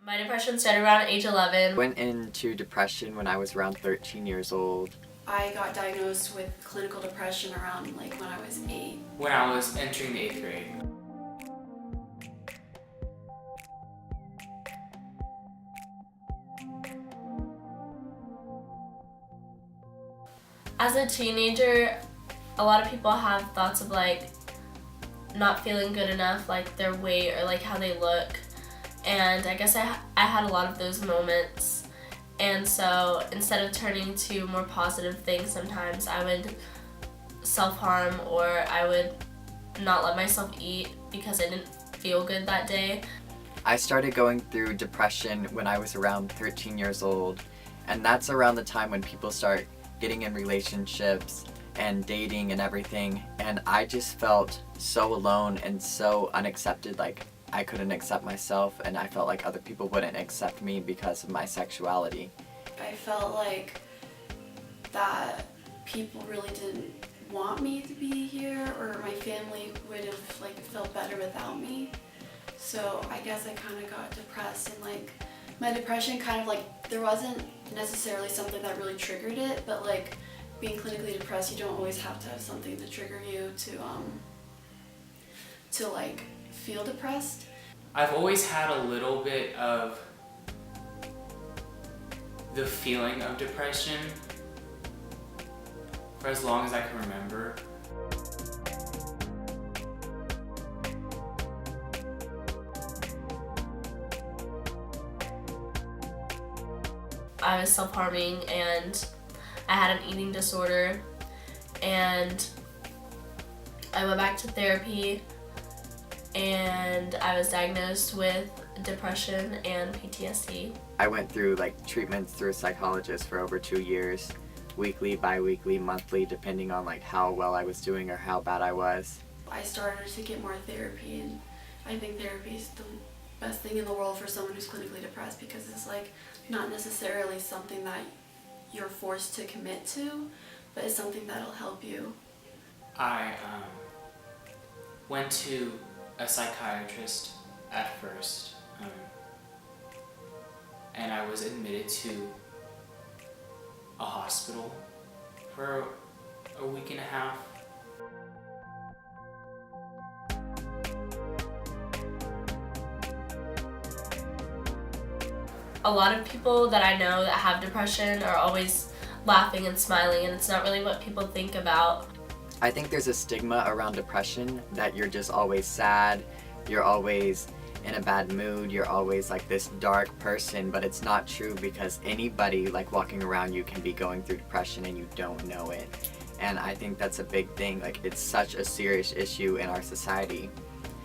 My depression started around age 11. Went into depression when I was around 13 years old. I got diagnosed with clinical depression around when I was 8. When I was entering the 8th grade. As a teenager, a lot of people have thoughts of not feeling good enough, their weight or how they look. And I guess I had a lot of those moments. And so instead of turning to more positive things, sometimes I would self-harm, or I would not let myself eat because I didn't feel good that day. I started going through depression when I was around 13 years old, and that's around the time when people start getting in relationships and dating and everything, and I just felt so alone and so unaccepted. I couldn't accept myself, and I felt like other people wouldn't accept me because of my sexuality. I felt like that people really didn't want me to be here, or my family would have felt better without me. So I guess I kind of got depressed, and my depression there wasn't necessarily something that really triggered it, but being clinically depressed, you don't always have to have something to trigger you to feel depressed. I've always had a little bit of the feeling of depression for as long as I can remember. I was self-harming, and I had an eating disorder, and I went back to therapy, and I was diagnosed with depression and PTSD. I went through treatments through a psychologist for over 2 years, weekly, bi-weekly, monthly, depending on how well I was doing or how bad I was. I started to get more therapy, and I think therapy is the best thing in the world for someone who's clinically depressed, because it's not necessarily something that you're forced to commit to, but it's something that'll help you. I went to a psychiatrist at first, and I was admitted to a hospital for a week and a half. A lot of people that I know that have depression are always laughing and smiling, and it's not really what people think about. I think there's a stigma around depression that you're just always sad, you're always in a bad mood, you're always this dark person, but it's not true, because anybody walking around you can be going through depression and you don't know it. And I think that's a big thing. It's such a serious issue in our society.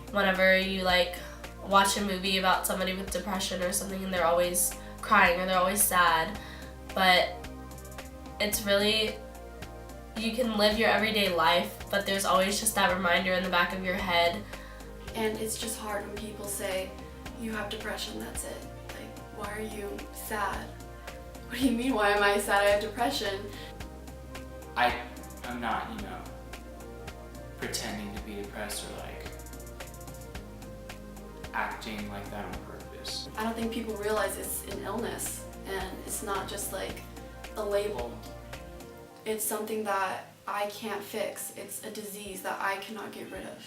Whenever you watch a movie about somebody with depression or something, and they're always crying or they're always sad, but it's really, you can live your everyday life, but there's always just that reminder in the back of your head. And it's just hard when people say, you have depression, that's it. Why are you sad? What do you mean, why am I sad? I have depression. I'm not, pretending to be depressed or acting like that on purpose. I don't think people realize it's an illness, and it's not just a label. It's something that I can't fix. It's a disease that I cannot get rid of.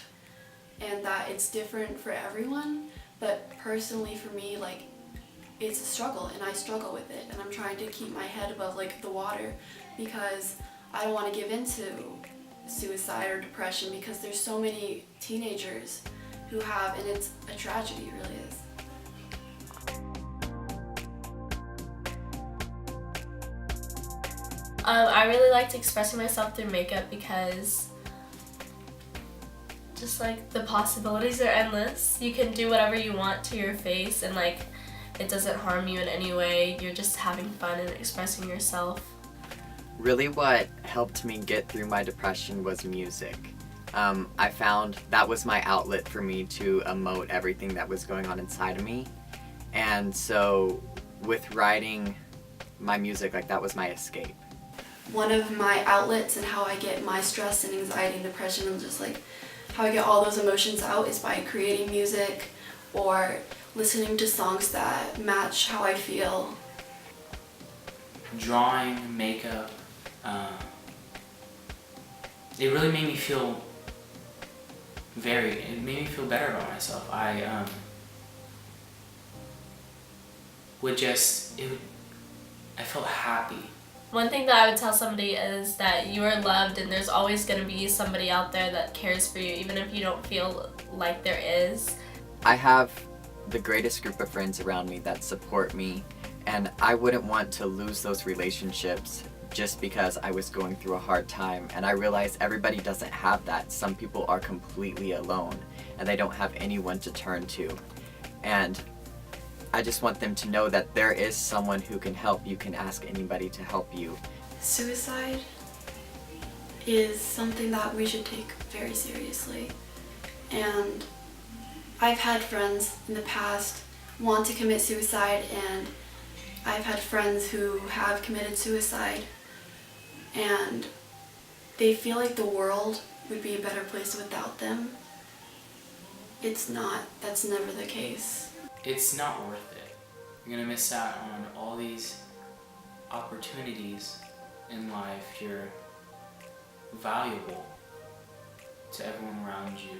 And that it's different for everyone, but personally for me, it's a struggle, and I struggle with it, and I'm trying to keep my head above the water, because I don't want to give in to suicide or depression, because there's so many teenagers who have, and it's a tragedy, it really is. I really liked expressing myself through makeup, because just the possibilities are endless. You can do whatever you want to your face, and it doesn't harm you in any way. You're just having fun and expressing yourself. Really, what helped me get through my depression was music. I found that was my outlet for me to emote everything that was going on inside of me. And so with writing my music, that was my escape. One of my outlets and how I get my stress and anxiety and depression, and just how I get all those emotions out, is by creating music or listening to songs that match how I feel. Drawing, makeup, it really made me feel it made me feel better about myself. I felt happy. One thing that I would tell somebody is that you are loved and there's always going to be somebody out there that cares for you, even if you don't feel like there is. I have the greatest group of friends around me that support me, and I wouldn't want to lose those relationships just because I was going through a hard time. And I realize everybody doesn't have that. Some people are completely alone and they don't have anyone to turn to. And I just want them to know that there is someone who can help. You can ask anybody to help you. Suicide is something that we should take very seriously. And I've had friends in the past want to commit suicide, and I've had friends who have committed suicide, and they feel like the world would be a better place without them. It's not. That's never the case. It's not worth it. You're gonna miss out on all these opportunities in life. You're valuable to everyone around you.